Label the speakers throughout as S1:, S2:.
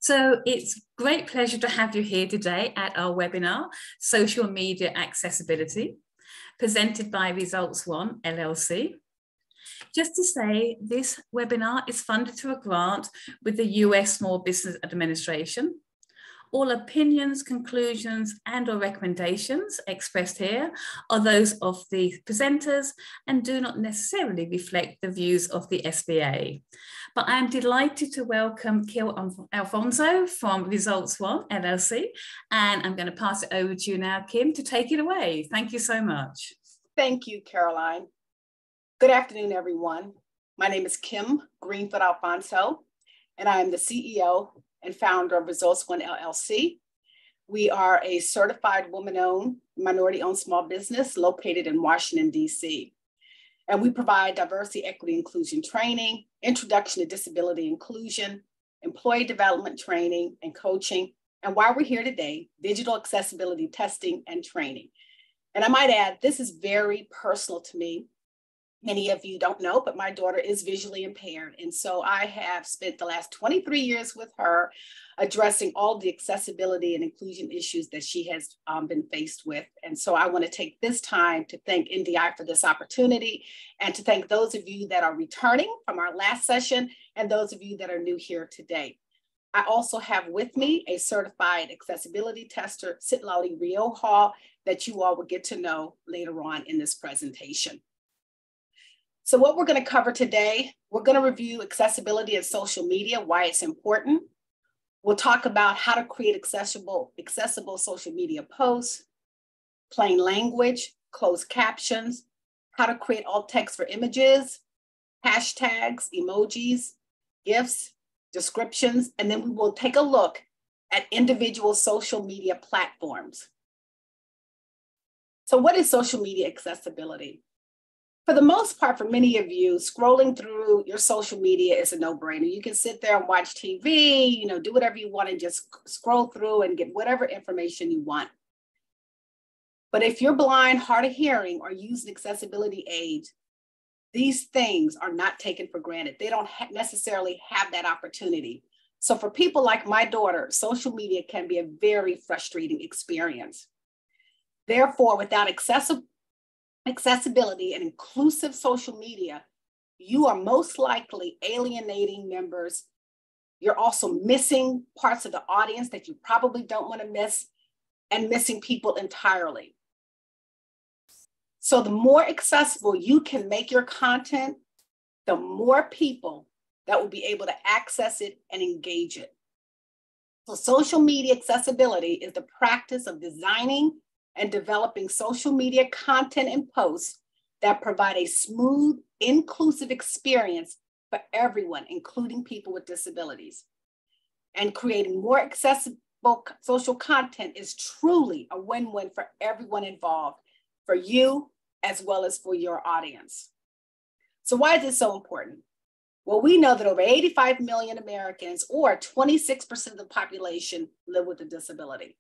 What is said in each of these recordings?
S1: So it's a great pleasure to have you here today at our webinar, Social Media Accessibility, presented by Results One LLC. Just to say, this webinar is funded through a grant with the US Small Business Administration. All opinions, conclusions, and/or recommendations expressed here are those of the presenters and do not necessarily reflect the views of the SBA. But I'm delighted to welcome Kil Alfonso from Results One LLC, and I'm going to pass it over to you now, Kim, to take it away. Thank you so much.
S2: Thank you, Caroline. Good afternoon, everyone. My name is Kim Greenfield Alfonso, and I am the CEO and founder of Results One LLC. We are a certified woman-owned, minority-owned small business located in Washington, D.C. And we provide diversity, equity, inclusion training, introduction to disability inclusion, employee development training and coaching, and while we're here today, digital accessibility testing and training. And I might add, this is very personal to me. Many of you don't know, but my daughter is visually impaired. And so I have spent the last 23 years with her addressing all the accessibility and inclusion issues that she has been faced with. And so I want to take this time to thank NDI for this opportunity and to thank those of you that are returning from our last session and those of you that are new here today. I also have with me a certified accessibility tester, Sitlali Rioja, that you all will get to know later on in this presentation. So what we're going to cover today, we're going to review accessibility in social media, why it's important. We'll talk about how to create accessible social media posts, plain language, closed captions, how to create alt text for images, hashtags, emojis, GIFs, descriptions, and then we will take a look at individual social media platforms. So what is social media accessibility? For the most part, for many of you, scrolling through your social media is a no-brainer. You can sit there and watch TV, do whatever you want and just scroll through and get whatever information you want. But if you're blind, hard of hearing, or use an accessibility aid, these things are not taken for granted. They don't necessarily have that opportunity. So for people like my daughter, social media can be a very frustrating experience. Therefore, without accessibility and inclusive social media, you are most likely alienating members. You're also missing parts of the audience that you probably don't want to miss and missing people entirely. So the more accessible you can make your content, the more people that will be able to access it and engage it. So social media accessibility is the practice of designing and developing social media content and posts that provide a smooth, inclusive experience for everyone, including people with disabilities. And creating more accessible social content is truly a win-win for everyone involved, for you as well as for your audience. So why is this so important? Well, we know that over 85 million Americans, or 26% of the population, live with a disability.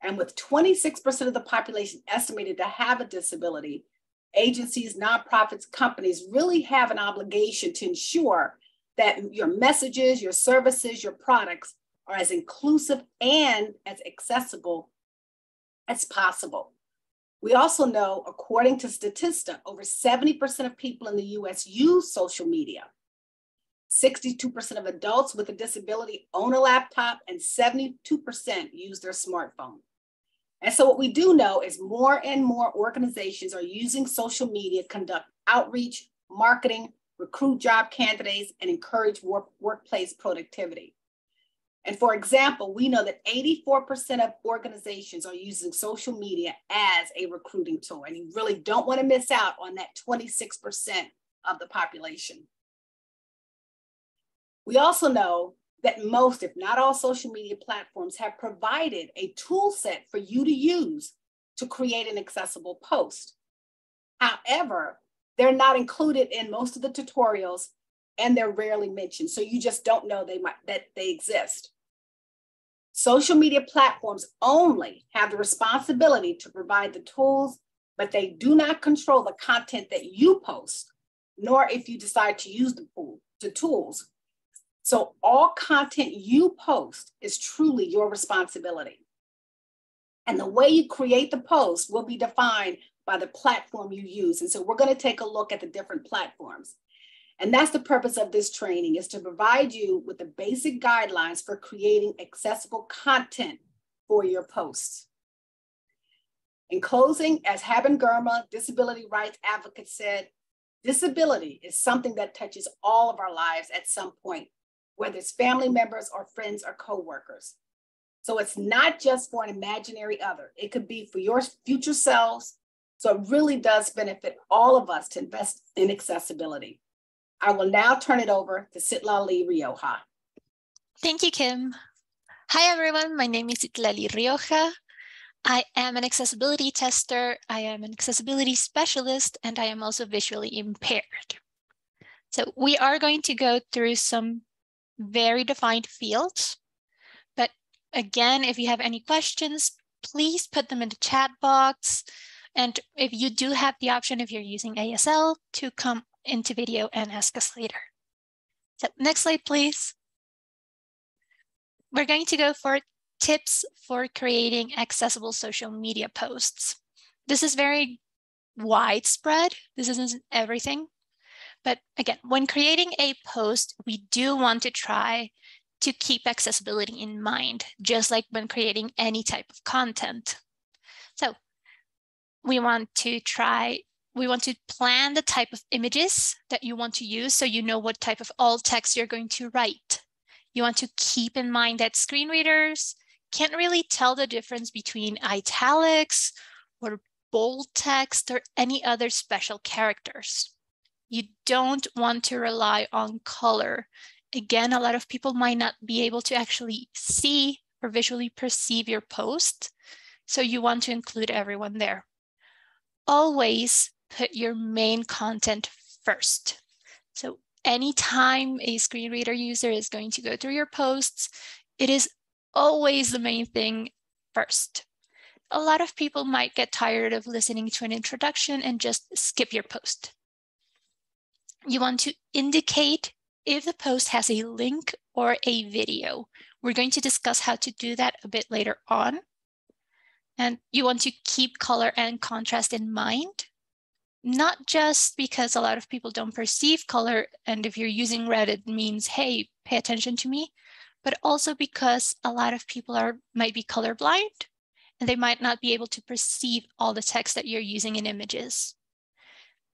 S2: And with 26% of the population estimated to have a disability, agencies, nonprofits, companies really have an obligation to ensure that your messages, your services, your products are as inclusive and as accessible as possible. We also know, according to Statista, over 70% of people in the US use social media. 62% of adults with a disability own a laptop, and 72% use their smartphone. And so what we do know is more and more organizations are using social media to conduct outreach, marketing, recruit job candidates, and encourage workplace productivity. And for example, we know that 84% of organizations are using social media as a recruiting tool, and you really don't want to miss out on that 26% of the population. We also know that most, if not all, social media platforms have provided a tool set for you to use to create an accessible post. However, they're not included in most of the tutorials and they're rarely mentioned, so you just don't know that they exist. Social media platforms only have the responsibility to provide the tools, but they do not control the content that you post, nor if you decide to use the tools. So all content you post is truly your responsibility. And the way you create the post will be defined by the platform you use. And so we're going to take a look at the different platforms. And that's the purpose of this training, is to provide you with the basic guidelines for creating accessible content for your posts. In closing, as Haben Girma, disability rights advocate, said, disability is something that touches all of our lives at some point, whether it's family members or friends or coworkers. So it's not just for an imaginary other. It could be for your future selves. So it really does benefit all of us to invest in accessibility. I will now turn it over to Citlali Rioja.
S3: Thank you, Kim. Hi, everyone. My name is Citlali Rioja. I am an accessibility tester. I am an accessibility specialist, and I am also visually impaired. So we are going to go through some very defined fields. But again, if you have any questions, please put them in the chat box. And if you do have the option, if you're using ASL, to come into video and ask us later. So next slide, please. We're going to go for tips for creating accessible social media posts. This is very widespread. This isn't everything. But again, when creating a post, we do want to try to keep accessibility in mind, just like when creating any type of content. So we want to plan the type of images that you want to use so you know what type of alt text you're going to write. You want to keep in mind that screen readers can't really tell the difference between italics or bold text or any other special characters. You don't want to rely on color. Again, a lot of people might not be able to actually see or visually perceive your post, so you want to include everyone there. Always put your main content first. So anytime a screen reader user is going to go through your posts, it is always the main thing first. A lot of people might get tired of listening to an introduction and just skip your post. You want to indicate if the post has a link or a video. We're going to discuss how to do that a bit later on. And you want to keep color and contrast in mind, not just because a lot of people don't perceive color, and if you're using red, it means, hey, pay attention to me, but also because a lot of people might be colorblind, and they might not be able to perceive all the text that you're using in images.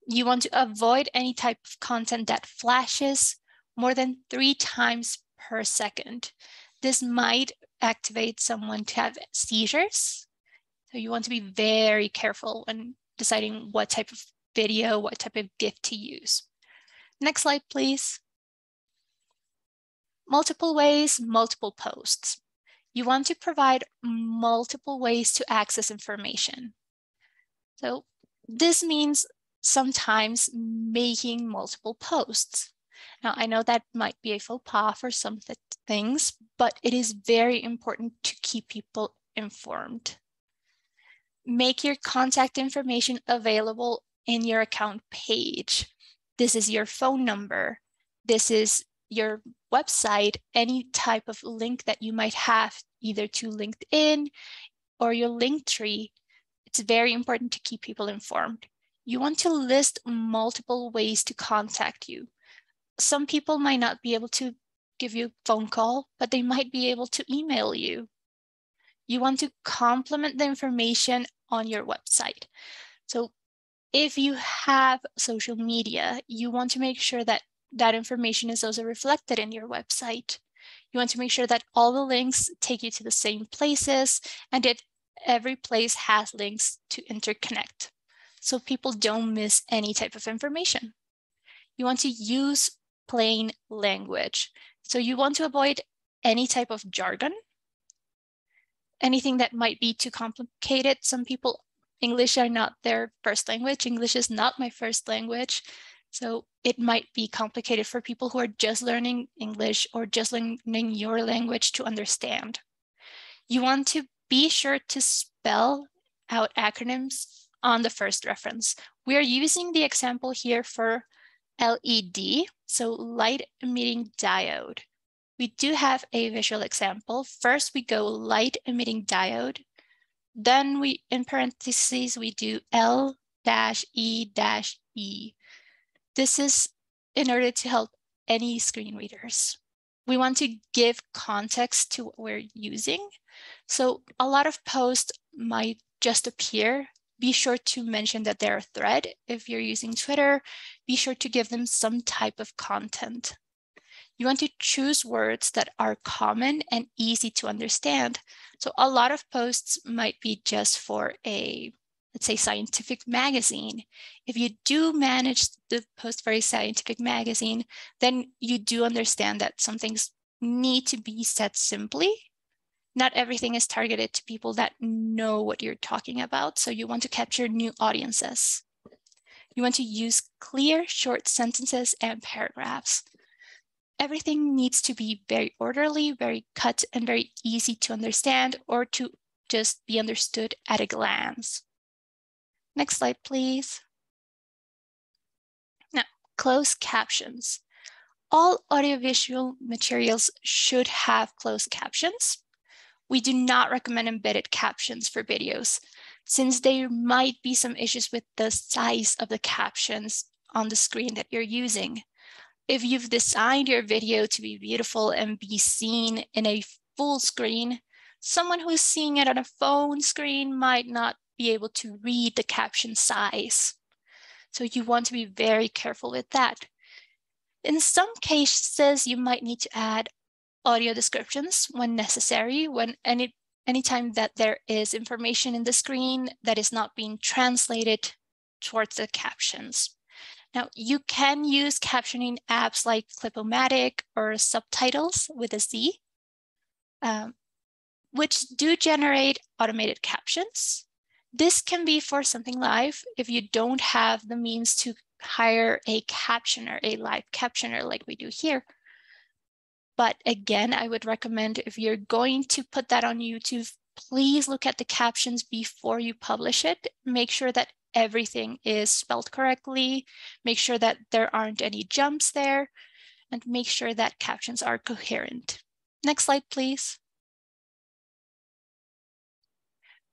S3: You want to avoid any type of content that flashes more than 3 times per second. This might activate someone to have seizures. So you want to be very careful when deciding what type of video, what type of GIF to use. Next slide, please. Multiple ways, multiple posts. You want to provide multiple ways to access information. So this means sometimes making multiple posts. Now, I know that might be a faux pas for some things, but it is very important to keep people informed. Make your contact information available in your account page. This is your phone number. This is your website, any type of link that you might have either to LinkedIn or your Linktree. It's very important to keep people informed. You want to list multiple ways to contact you. Some people might not be able to give you a phone call, but they might be able to email you. You want to complement the information on your website. So if you have social media, you want to make sure that that information is also reflected in your website. You want to make sure that all the links take you to the same places and that every place has links to interconnect, so people don't miss any type of information. You want to use plain language. So you want to avoid any type of jargon, anything that might be too complicated. Some people, English are not their first language. English is not my first language. So it might be complicated for people who are just learning English or just learning your language to understand. You want to be sure to spell out acronyms on the first reference. We are using the example here for LED, so light emitting diode. we do have a visual example. First, we go light emitting diode. Then we, in parentheses, we do L-E-E. This is in order to help any screen readers. We want to give context to what we're using. So a lot of posts might just appear. Be sure to mention that they're a thread. If you're using Twitter, be sure to give them some type of content. You want to choose words that are common and easy to understand. So a lot of posts might be just for a, let's say, scientific magazine. If you do manage to post for a scientific magazine, then you do understand that some things need to be said simply. Not everything is targeted to people that know what you're talking about. So you want to capture new audiences. You want to use clear, short sentences and paragraphs. Everything needs to be very orderly, very cut, and very easy to understand or to just be understood at a glance. Next slide, please. Now, closed captions. All audiovisual materials should have closed captions. We do not recommend embedded captions for videos, since there might be some issues with the size of the captions on the screen that you're using. If you've designed your video to be beautiful and be seen in a full screen, someone who's seeing it on a phone screen might not be able to read the caption size. So you want to be very careful with that. In some cases, you might need to add audio descriptions when necessary, when anytime that there is information in the screen that is not being translated towards the captions. Now, you can use captioning apps like Clip-O-Matic or Subtitles with a Z, which do generate automated captions. This can be for something live if you don't have the means to hire a captioner, a live captioner like we do here. But again, I would recommend if you're going to put that on YouTube, please look at the captions before you publish it. Make sure that everything is spelled correctly, make sure that there aren't any jumps there, and make sure that captions are coherent. Next slide, please.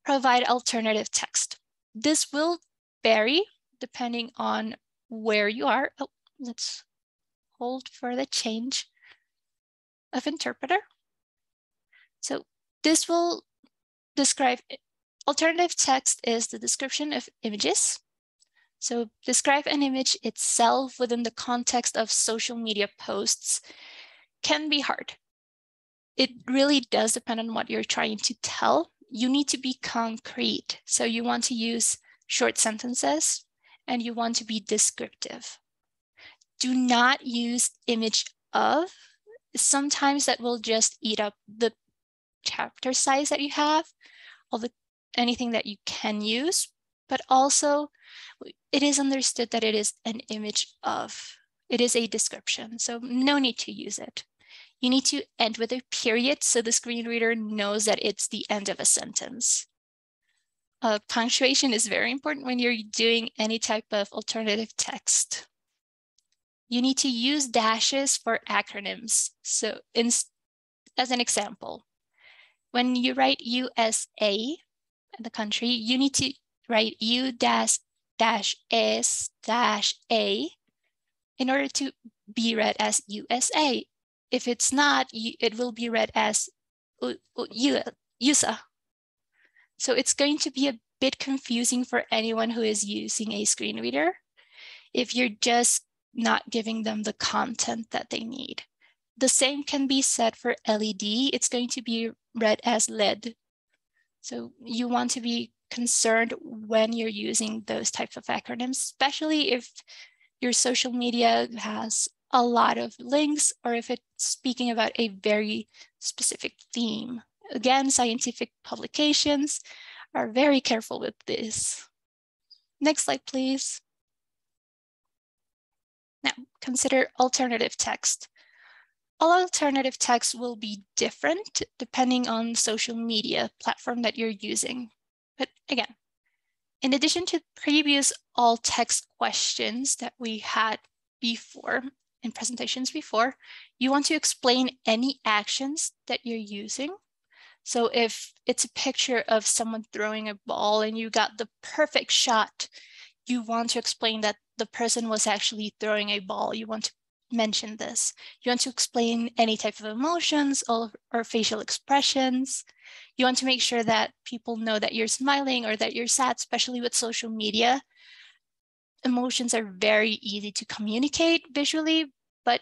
S3: Provide alternative text. This will vary depending on where you are. Oh, let's hold for the change of interpreter. So this will describe alternative text is the description of images. So describe an image itself within the context of social media posts can be hard. It really does depend on what you're trying to tell. You need to be concrete. So you want to use short sentences and you want to be descriptive. Do not use image of. Sometimes that will just eat up the chapter size that you have, anything that you can use, but also it is understood that it is an image of. It is a description, so no need to use it. You need to end with a period so the screen reader knows that it's the end of a sentence. Punctuation is very important when you're doing any type of alternative text. You need to use dashes for acronyms. So as an example, when you write USA, the country, you need to write U-S-A in order to be read as USA. If it's not, it will be read as USA. So it's going to be a bit confusing for anyone who is using a screen reader if you're just not giving them the content that they need. The same can be said for LED. It's going to be read as LED. So you want to be concerned when you're using those types of acronyms, especially if your social media has a lot of links or if it's speaking about a very specific theme. Again, scientific publications are very careful with this. Next slide, please. Now, consider alternative text. All alternative text will be different depending on the social media platform that you're using. But again, in addition to previous all text questions that we had before in presentations before, you want to explain any actions that you're using. So if it's a picture of someone throwing a ball and you got the perfect shot, you want to explain that the person was actually throwing a ball. You want to mention this. You want to explain any type of emotions or facial expressions. You want to make sure that people know that you're smiling or that you're sad, especially with social media. Emotions are very easy to communicate visually, but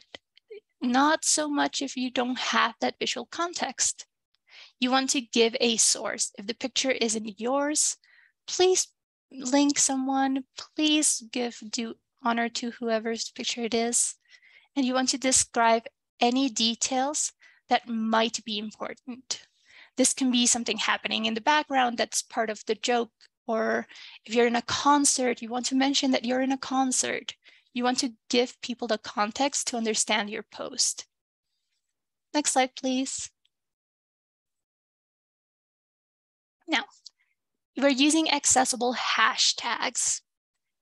S3: not so much if you don't have that visual context. You want to give a source. If the picture isn't yours, please link someone. Please give due honor to whoever's picture it is. And you want to describe any details that might be important. This can be something happening in the background that's part of the joke, or if you're in a concert, you want to mention that you're in a concert. You want to give people the context to understand your post. Next slide, please. Now, we're using accessible hashtags.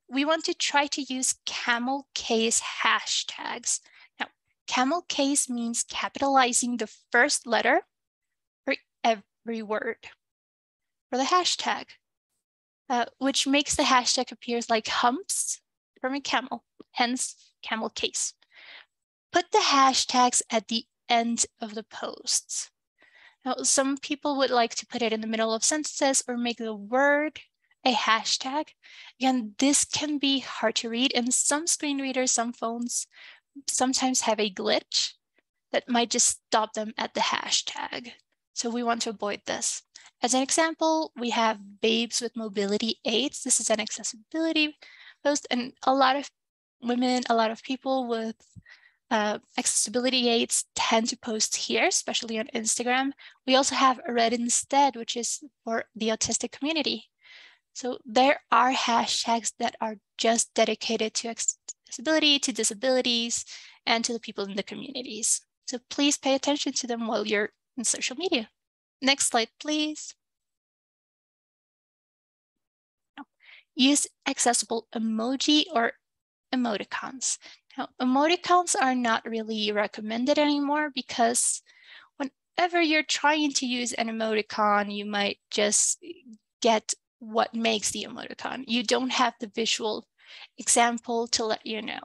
S3: We want to try to use camel case hashtags. Now, camel case means capitalizing the first letter for every word for the hashtag, which makes the hashtag appear like humps from a camel, hence camel case. Put the hashtags at the end of the posts. Now, some people would like to put it in the middle of sentences or make the word a hashtag. Again, this can be hard to read, and some screen readers, some phones sometimes have a glitch that might just stop them at the hashtag. So we want to avoid this. As an example, we have babes with mobility aids. This is an accessibility post, and a lot of women, a lot of people with accessibility aids tend to post here, especially on Instagram. We also have Read Instead, which is for the autistic community. So there are hashtags that are just dedicated to accessibility, to disabilities, and to the people in the communities. So please pay attention to them while you're in social media. Next slide, please. Use accessible emoji or emoticons. Now, emoticons are not really recommended anymore because whenever you're trying to use an emoticon, you might just get what makes the emoticon. You don't have the visual example to let you know.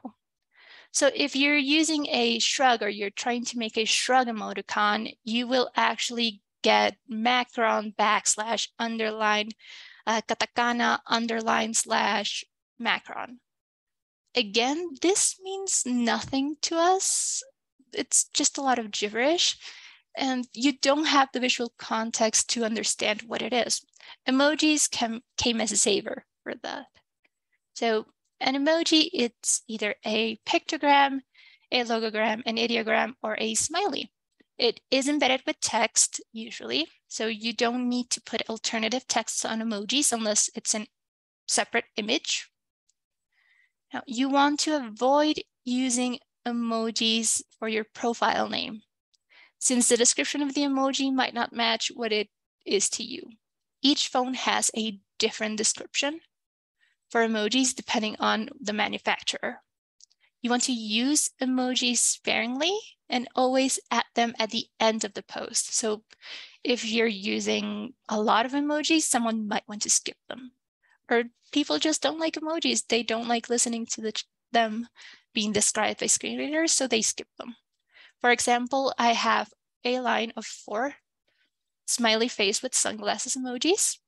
S3: So if you're using a shrug or you're trying to make a shrug emoticon, you will actually get macron / underline katakana underline / macron. Again, this means nothing to us. It's just a lot of gibberish, and you don't have the visual context to understand what it is. Emojis came as a saver for that. So an emoji, it's either a pictogram, a logogram, an ideogram, or a smiley. It is embedded with text usually, so you don't need to put alternative texts on emojis unless it's a separate image. Now, you want to avoid using emojis for your profile name, since the description of the emoji might not match what it is to you. Each phone has a different description for emojis depending on the manufacturer. You want to use emojis sparingly and always add them at the end of the post. So if you're using a lot of emojis, someone might want to skip them. Or people just don't like emojis. They don't like listening to them being described by screen readers, so they skip them. For example, I have a line of 4 smiley face with sunglasses emojis.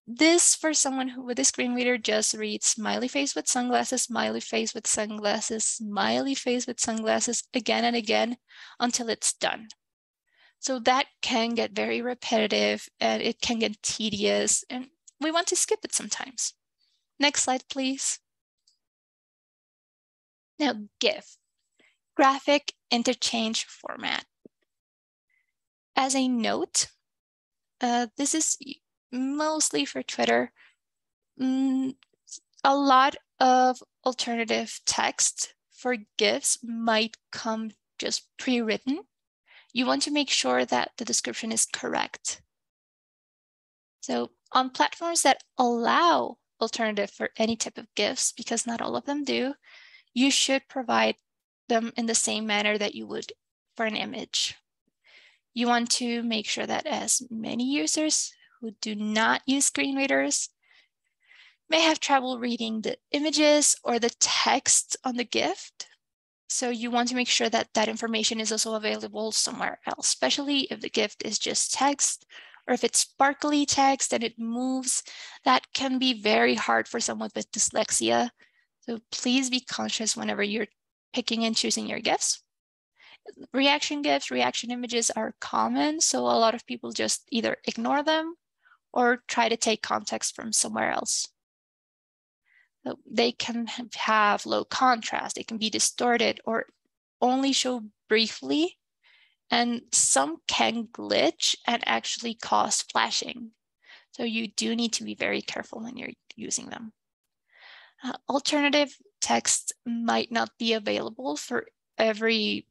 S3: This, for someone who with a screen reader, just reads smiley face with sunglasses, smiley face with sunglasses, smiley face with sunglasses again and again until it's done. So that can get very repetitive and it can get tedious, and we want to skip it sometimes. Next slide, please. Now, GIF, graphic interchange format. As a note, this is mostly for Twitter. A lot of alternative text for GIFs might come just pre-written. You want to make sure that the description is correct. So on platforms that allow alternative for any type of GIFs, because not all of them do, you should provide them in the same manner that you would for an image. You want to make sure that as many users who do not use screen readers may have trouble reading the images or the text on the gift. So you want to make sure that that information is also available somewhere else, especially if the gift is just text, or if it's sparkly text and it moves. That can be very hard for someone with dyslexia. So please be conscious whenever you're picking and choosing your gifts. Reaction gifts, reaction images are common, so a lot of people just either ignore them or try to take context from somewhere else. So they can have low contrast, they can be distorted or only show briefly, and some can glitch and actually cause flashing. So you do need to be very careful when you're using them. Alternative text might not be available for every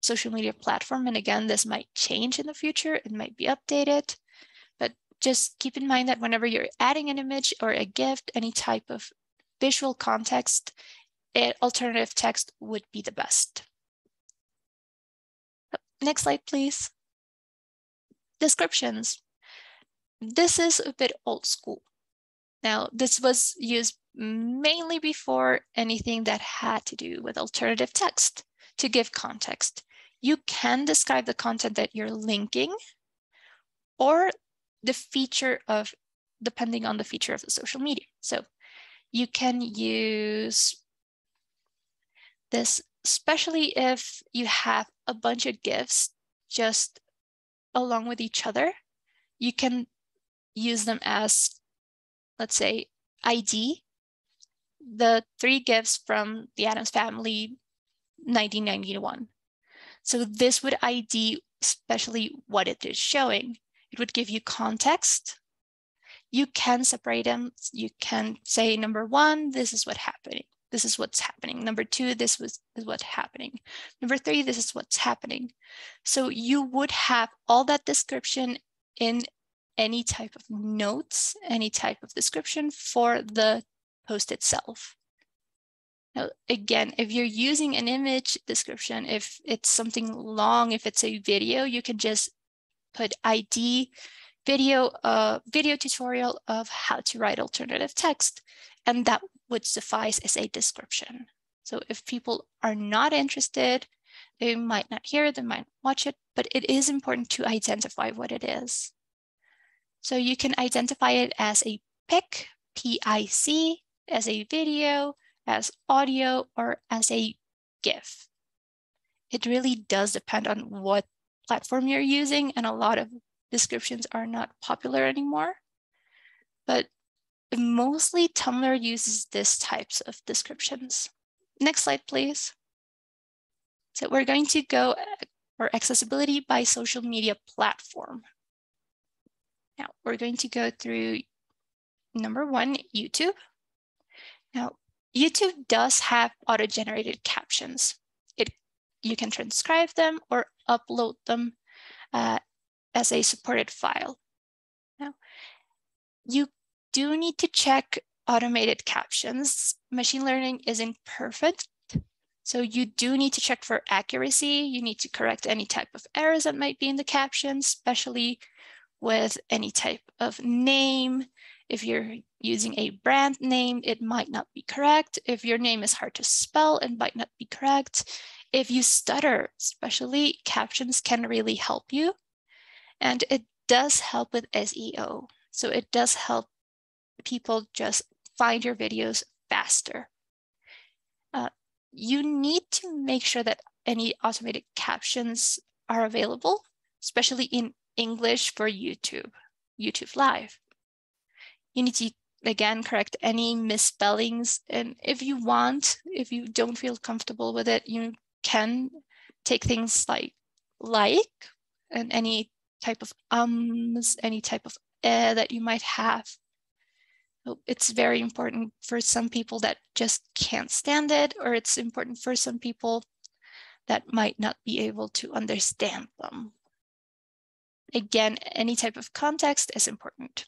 S3: social media platform. And again, this might change in the future. It might be updated, but just keep in mind that whenever you're adding an image or a gift, any type of visual context, alternative text would be the best. Next slide, please. Descriptions. This is a bit old school. Now, this was used mainly before anything that had to do with alternative text to give context. You can describe the content that you're linking or the feature of, depending on the feature of the social media. So you can use this, especially if you have a bunch of GIFs just along with each other. You can use them as, let's say, ID, the 3 GIFs from the Addams Family 1991. So this would ID especially what it is showing. It would give you context. You can separate them. You can say, number 1, this is what's happening. This is what's happening. Number 2, is what's happening. Number 3, this is what's happening. So you would have all that description in any type of notes, any type of description for the post itself. Now, again, if you're using an image description, if it's something long, if it's a video, you can just put ID video tutorial of how to write alternative text, and that would suffice as a description. So if people are not interested, they might not hear it, they might watch it, but it is important to identify what it is. So you can identify it as a PIC, P-I-C, as a video, as audio, or as a GIF. It really does depend on what platform you're using, and a lot of descriptions are not popular anymore. But mostly Tumblr uses this types of descriptions. Next slide, please. So we're going to go for accessibility by social media platform. Now we're going to go through number 1, YouTube. Now, YouTube does have auto-generated captions. You can transcribe them or upload them as a supported file. Now, you do need to check automated captions. Machine learning isn't perfect, so you do need to check for accuracy. You need to correct any type of errors that might be in the captions, especially with any type of name. If you're using a brand name, it might not be correct. If your name is hard to spell, it might not be correct. If you stutter, especially, captions can really help you. And it does help with SEO. So it does help people just find your videos faster. You need to make sure that any automated captions are available, especially in English for YouTube Live. You need to, again, correct any misspellings. And if you don't feel comfortable with it, you can take things like, and any type of any type of that you might have. So it's very important for some people that just can't stand it, or it's important for some people that might not be able to understand them. Again, any type of context is important.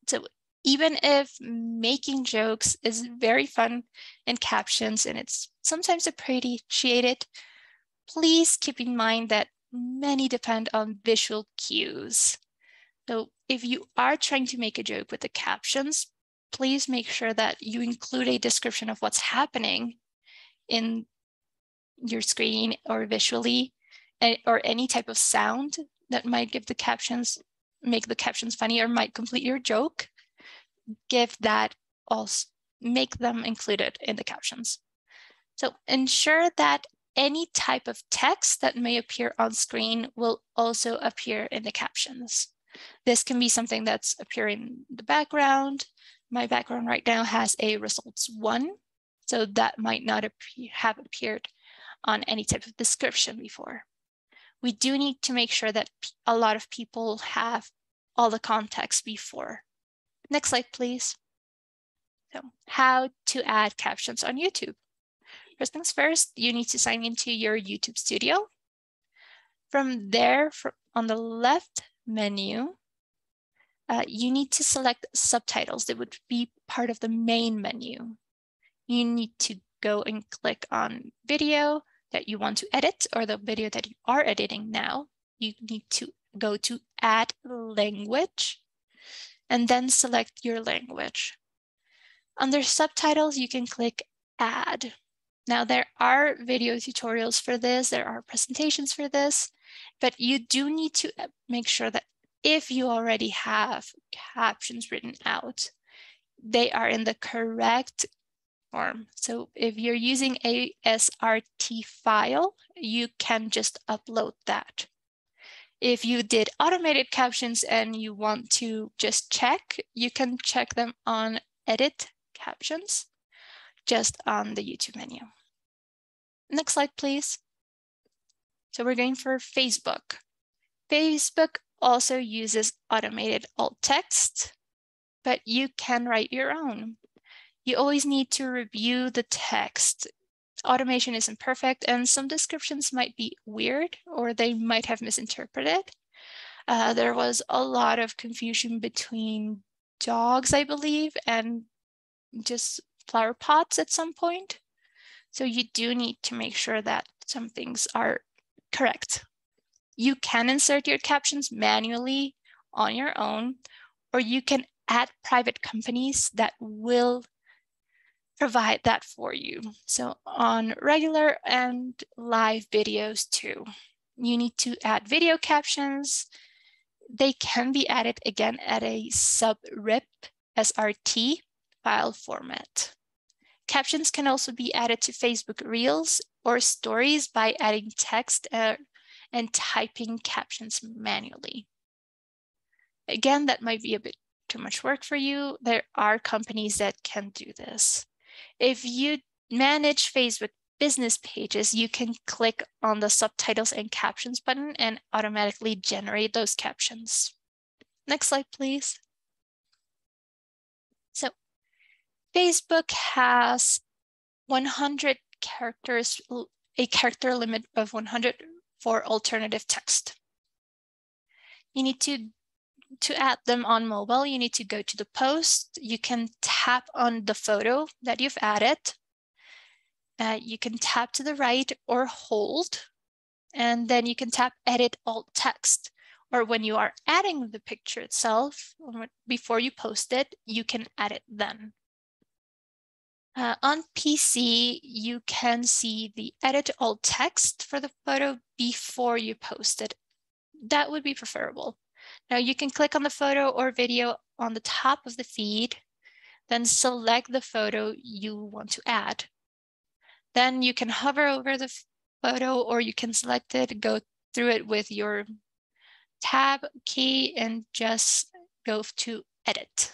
S3: So Even if making jokes is very fun in captions and it's sometimes appreciated, please keep in mind that many depend on visual cues. So if you are trying to make a joke with the captions, please make sure that you include a description of what's happening in your screen or visually, or any type of sound that might give the captions, make the captions funny or might complete your joke. Give that also, make them included in the captions. So ensure that any type of text that may appear on screen will also appear in the captions. This can be something that's appearing in the background. My background right now has a Results One, so that might not have appeared on any type of description before. We do need to make sure that a lot of people have all the context before. Next slide, please. So, how to add captions on YouTube. First things first, you need to sign into your YouTube studio. From there, on the left menu, you need to select subtitles. That would be part of the main menu. You need to go and click on video that you want to edit or the video that you are editing now. You need to go to add language and then select your language. Under subtitles, you can click add. Now there are video tutorials for this, there are presentations for this, but you do need to make sure that if you already have captions written out, they are in the correct form. So if you're using a SRT file, you can just upload that. If you did automated captions and you want to just check, you can check them on Edit Captions, just on the YouTube menu. Next slide, please. So we're going for Facebook. Facebook also uses automated alt text, but you can write your own. You always need to review the text. Automation isn't perfect, and some descriptions might be weird or they might have misinterpreted. There was a lot of confusion between dogs, I believe, and just flower pots at some point. So you do need to make sure that some things are correct. You can insert your captions manually on your own, or you can add private companies that will provide that for you. So on regular and live videos too, you need to add video captions. They can be added again at a subrip SRT file format. Captions can also be added to Facebook Reels or Stories by adding text and typing captions manually. Again, that might be a bit too much work for you. There are companies that can do this. If you manage Facebook business pages, you can click on the subtitles and captions button and automatically generate those captions. Next slide, please. So Facebook has 100 characters, a character limit of 100 for alternative text. You need to add them on mobile, you need to go to the post. You can tap on the photo that you've added. You can tap to the right or hold, and then you can tap edit alt text. Or when you are adding the picture itself, before you post it, you can add it then. On PC, you can see the edit alt text for the photo before you post it. That would be preferable. Now you can click on the photo or video on the top of the feed, then select the photo you want to add. Then you can hover over the photo or you can select it, go through it with your tab key and just go to edit.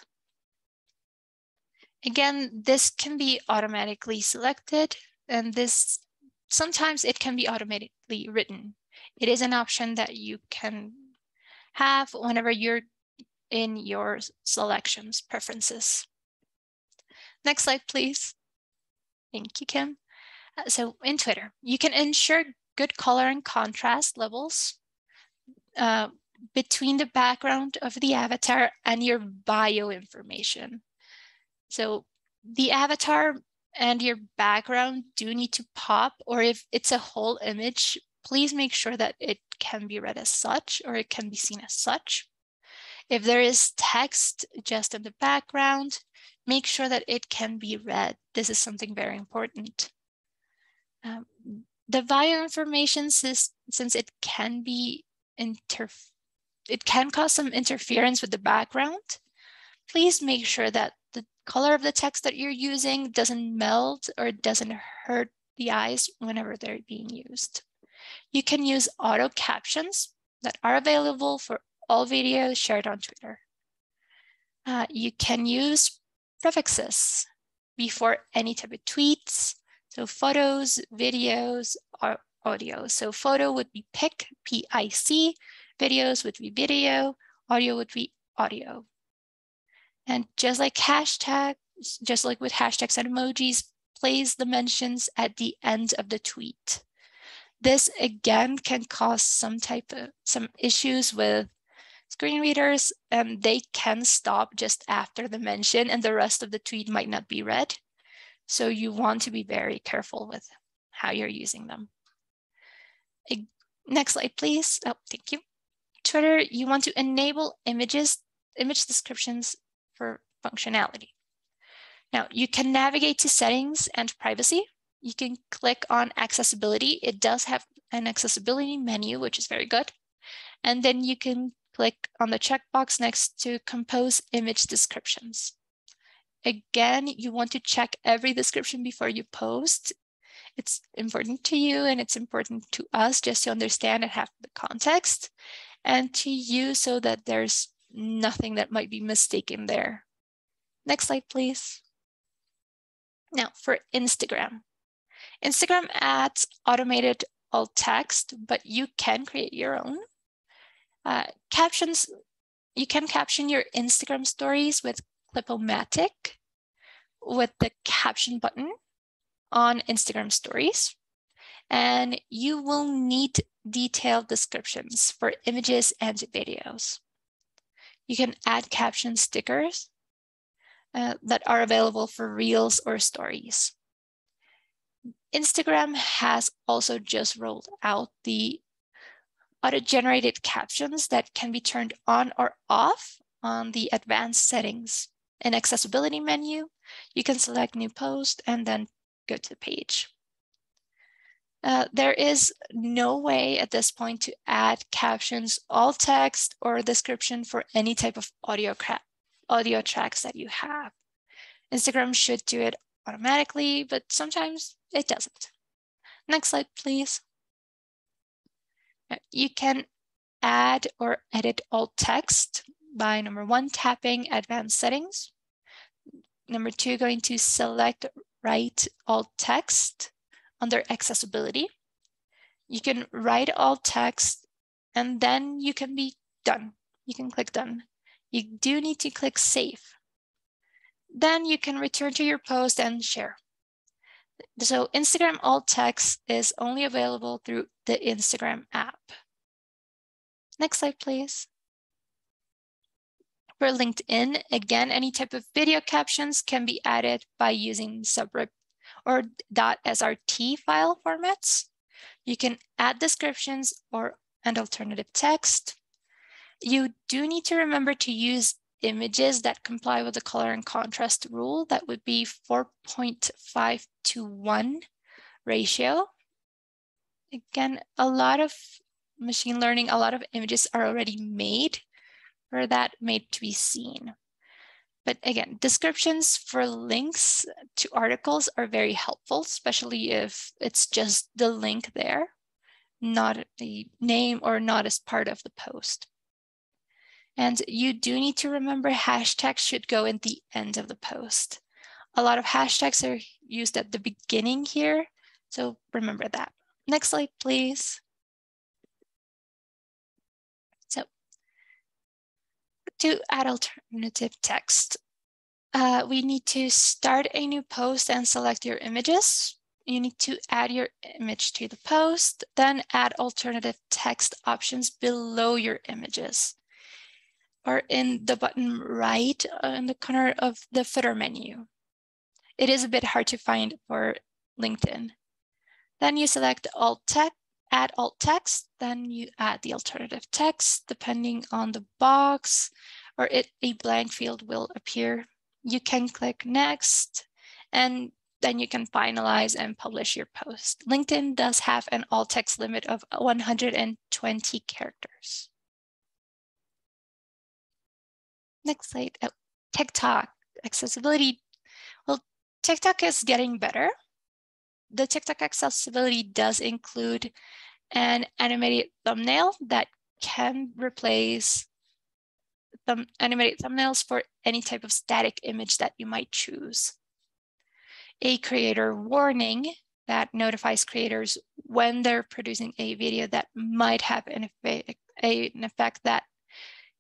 S3: Again, this can be automatically selected, and this sometimes it can be automatically written. It is an option that you can have whenever you're in your selections preferences. Next slide, please. Thank you, Kim. So in Twitter, you can ensure good color and contrast levels between the background of the avatar and your bio information. So the avatar and your background do need to pop, or if it's a whole image, please make sure that it can be read as such, or it can be seen as such. If there is text just in the background, make sure that it can be read. This is something very important. The bio information, since it can be it can cause some interference with the background, please make sure that the color of the text that you're using doesn't melt or doesn't hurt the eyes whenever they're being used. You can use auto captions that are available for all videos shared on Twitter. You can use prefixes before any type of tweets. So photos, videos, or audio. So photo would be pic, P-I-C. Videos would be video. Audio would be audio. And just like with hashtags and emojis, place the mentions at the end of the tweet. This again can cause some issues with screen readers, and they can stop just after the mention and the rest of the tweet might not be read. So you want to be very careful with how you're using them. Next slide, please. Oh, thank you. Twitter, you want to enable image descriptions for functionality. Now, you can navigate to settings and privacy. You can click on accessibility. It does have an accessibility menu, which is very good. And then you can click on the checkbox next to compose image descriptions. Again, you want to check every description before you post. It's important to you and it's important to us just to understand and have the context, and to you so that there's nothing that might be mistaken there. Next slide, please. Now for Instagram. Instagram adds automated alt text, but you can create your own. Captions, you can caption your Instagram stories with Clip-O-Matic with the caption button on Instagram stories. And you will need detailed descriptions for images and videos. You can add caption stickers that are available for reels or stories. Instagram has also just rolled out the auto-generated captions that can be turned on or off on the advanced settings. In accessibility menu, you can select new post and then go to the page. There is no way at this point to add captions, alt text, or description for any type of audio tracks that you have. Instagram should do it automatically, but sometimes it doesn't. Next slide, please. You can add or edit alt text by number 1, tapping advanced settings. Number 2, going to select write alt text under accessibility. You can write alt text and then you can be done. You can click done. You do need to click save. Then you can return to your post and share. So Instagram alt text is only available through the Instagram app. Next slide, please. For LinkedIn, again, any type of video captions can be added by using subrip or .srt file formats. You can add descriptions and alternative text. You do need to remember to use images that comply with the color and contrast rule. That would be 4.5:1 ratio. Again, a lot of machine learning, a lot of images are already made for that, made to be seen. But again, descriptions for links to articles are very helpful, especially if it's just the link there, not the name or not as part of the post. And you do need to remember hashtags should go in the end of the post. A lot of hashtags are used at the beginning here, so remember that. Next slide, please. So to add alternative text, we need to start a new post and select your images. you need to add your image to the post, then add alternative text options below your images or in the bottom right in the corner of the footer menu. It is a bit hard to find for LinkedIn. Then you select alt text, add alt text, then you add the alternative text depending on the box, or a blank field will appear. You can click next, and then you can finalize and publish your post. LinkedIn does have an alt text limit of 120 characters. Next slide. Oh, TikTok accessibility. Well, TikTok is getting better. The TikTok accessibility does include an animated thumbnail that can replace animated thumbnails for any type of static image that you might choose. A creator warning that notifies creators when they're producing a video that might have an effect that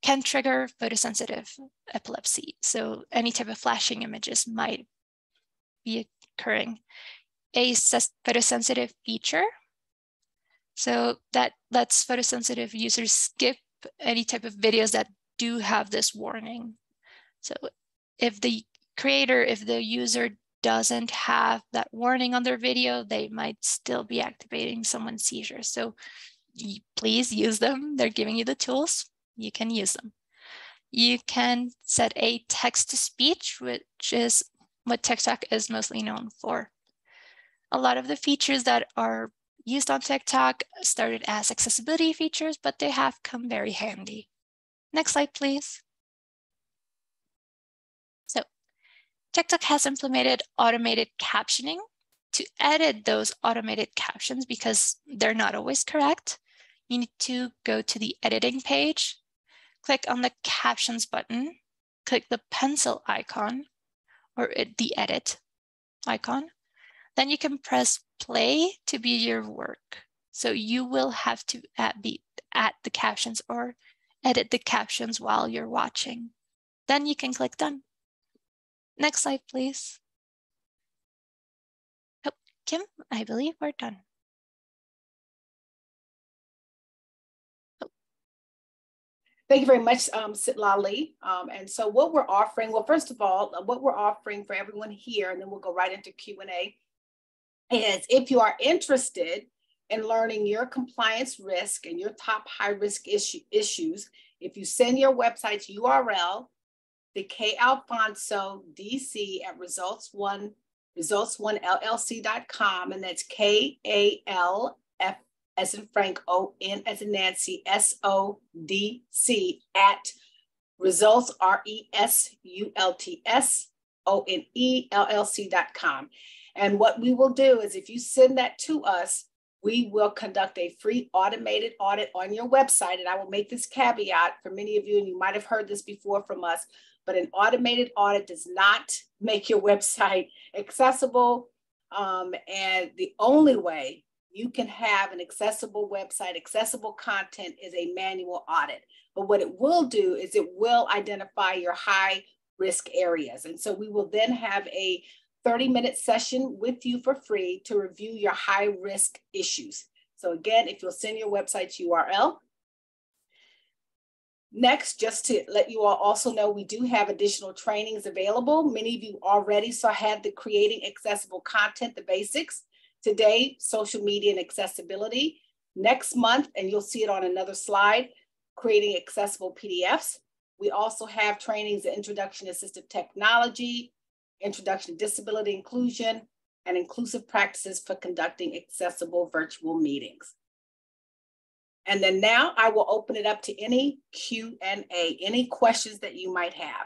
S3: can trigger photosensitive epilepsy. So any type of flashing images might be occurring. A photosensitive feature. So that lets photosensitive users skip any type of videos that do have this warning. So if the user doesn't have that warning on their video, they might still be activating someone's seizures. So please use them. They're giving you the tools. You can use them. You can set a text-to-speech, which is what TikTok is mostly known for. A lot of the features that are used on TikTok started as accessibility features, but they have come very handy. Next slide, please. So TikTok has implemented automated captioning to edit those automated captions because they're not always correct. You need to go to the editing page, click on the captions button, click the pencil icon or the edit icon. Then you can press play to view your work. So you will have to add the captions or edit the captions while you're watching. Then you can click done. Next slide, please. Oh, Kim, I believe we're done. Oh.
S2: Thank you very much, Sitlali. And so what we're offering, well, first of all, what we're offering for everyone here, and then we'll go right into Q&A, is if you are interested in learning your compliance risk and your top high risk issues, if you send your website's URL, the K Alfonso DC at Results One LLC.com, and that's KALF as in Frank, ON as in Nancy, SODC at Results RESULTSONELLC.com. And what we will do is if you send that to us, we will conduct a free automated audit on your website. And I will make this caveat for many of you, and you might have heard this before from us, but an automated audit does not make your website accessible. And the only way you can have an accessible website, accessible content, is a manual audit. But what it will do is it will identify your high risk areas. And so we will then have a 30-minute session with you for free to review your high risk issues. So again, if you'll send your website's URL. Next, just to let you all also know, we do have additional trainings available. Many of you already had the creating accessible content, the basics. Today, social media and accessibility. Next month, and you'll see it on another slide, creating accessible PDFs. We also have trainings in introduction to assistive technology, introduction to disability inclusion, and inclusive practices for conducting accessible virtual meetings. And then now I will open it up to any Q&A, any questions that you might have.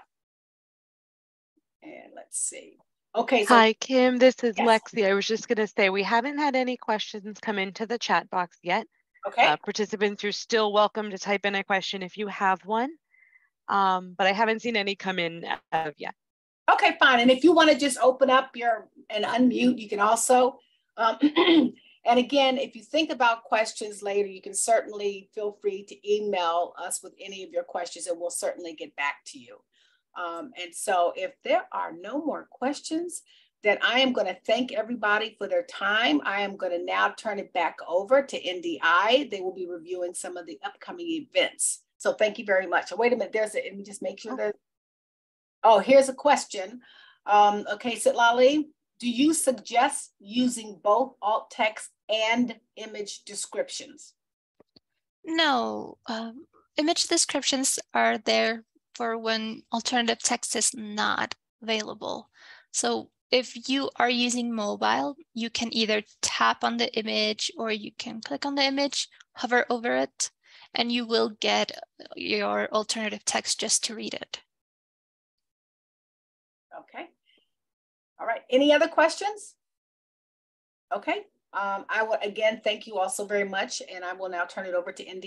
S2: And let's see. Okay. So,
S4: hi, Kim, this is
S2: yes.
S4: Lexi. I was just going to say, we haven't had any questions come into the chat box yet.
S2: Okay.
S4: Participants are still welcome to type in a question if you have one, but I haven't seen any come in as of yet.
S2: Okay, fine. And if you want to just open up and unmute, you can also. And again, if you think about questions later, you can certainly feel free to email us with any of your questions and we'll certainly get back to you. And so if there are no more questions, that I am going to thank everybody for their time. I am going to now turn it back over to NDI. They will be reviewing some of the upcoming events. So thank you very much. Oh, wait a minute, let me just make sure that, oh, here's a question. Okay, Sitlali, do you suggest using both alt text and image descriptions?
S3: No, image descriptions are there for when alternative text is not available. So if you are using mobile, you can either tap on the image or you can click on the image, hover over it, and you will get your alternative text just to read it.
S2: Okay. All right. Any other questions? Okay. I will again thank you all so very much, and I will now turn it over to India.